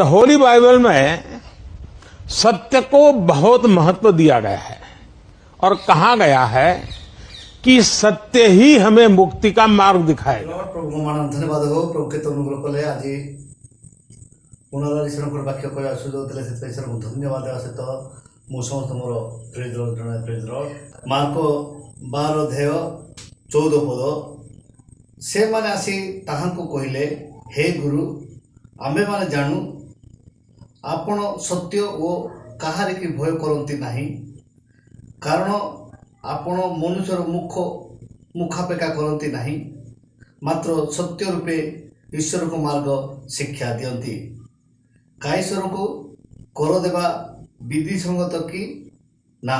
Holi Bible में सत्य को बहुत महत्व दिया गया है और कहा गया है कि सत्य ही हमें मुक्ति का मार्ग दिखाएगा। प्रभु मान धन्यवाद हो प्रभु के अनुग्रह कले आज पुनराय ईश्वर वाक्य कह सुযোগ देले से ईश्वर को धन्यवाद देवा सहित मु समस्त मोर प्रेज लॉर्ड मार्को 12 अध्याय 14 पद से माने आसी ताहांको कहिले हे गुरु आमे माने जानू आपण सत्य ओ कहार की भय करती नहीं कारण आपण मनुष्यर मुखापेक्षा करती नहीं मात्र सत्य रूपे ईश्वर को मार्ग शिक्षा दियंती का ईश्वर को कर देवा विधि संगत कि ना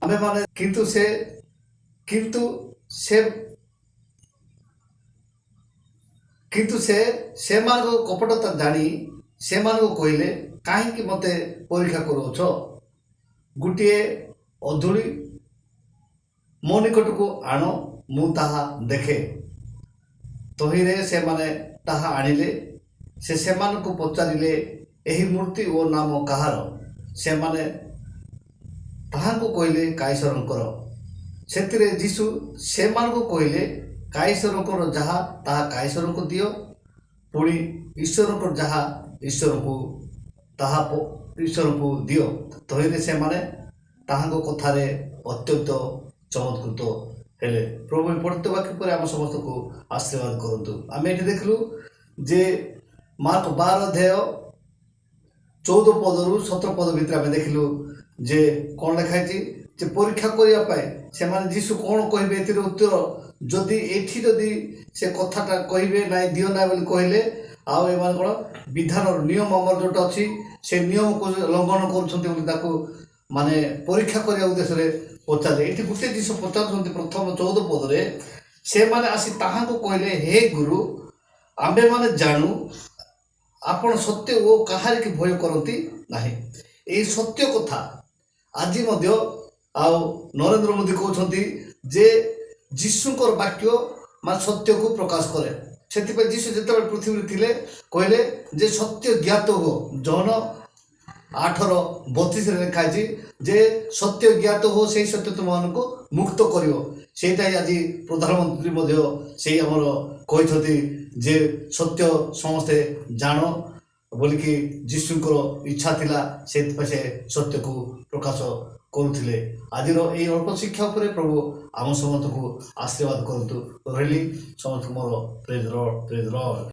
आमे माने किंतु से मार्ग कपटता जानी से मान को कहले कहीं मते परीक्षा करोछ गोटे अधूली मो निकट को आण मु ताहा देखे तहिरे से माने ताहा आनिले से मान को पचारिले एही मूर्ति ओ नाम कहार से माने ताहा को कहले काईश्वरंकर सेतिरे जीशु से मान को कहले काईश्वरंकर जहा ताहा काईश्वर को दियो पुणी ईश्वरंकर जहा ईश्वर को दियो तहिरे से माने ताहांको कथारे अत्यंत चमत्कृत हेले प्रभु पढ़ते वाक्य पर आम समस्त को आशीर्वाद करतु आम ये देखलु जे मार्क 12 अध्याय 14 पद रु 17 पद भितर आम देखलु जे कौन लिखाई जे परीक्षा करने से माने जीशु कौन कहे ए उत्तर जदि एठी जदि से कथाटा कहे ना दियो ना बोली कहले आउ एम कौन विधान नियम अमर जोटा अच्छी से नियम को लंघन कर माने परीक्षा करने उद्देश्य पचारे ये गोटे जिस पचार प्रथम 14 पदरे से माने आसी ताहा को कहले हे गुरु आम्भे माने जानू आपण सत्य ओ कहार की भय करती नहीं ये सत्य कथा आज नरेंद्र मोदी कहते जे जीशुकर वाक्य मान सत्य को प्रकाश करे से जीशु जिते पृथ्वी थिले कहले जे सत्य ज्ञात हो जौन 8:32 लिखाई जे सत्य ज्ञात हो से सत्य तुम को मुक्त करियो सेटा आज प्रधानमंत्री से आमर कहते जे सत्य समस्ते जान बोलिकी जीशुकर इच्छा थिला से सत्य को प्रकाश करुले आज ये अल्प शिक्षा उपरे प्रभु आम समस्त को आशीर्वाद करतु रही समस्त मोर प्रेज लॉर्ड।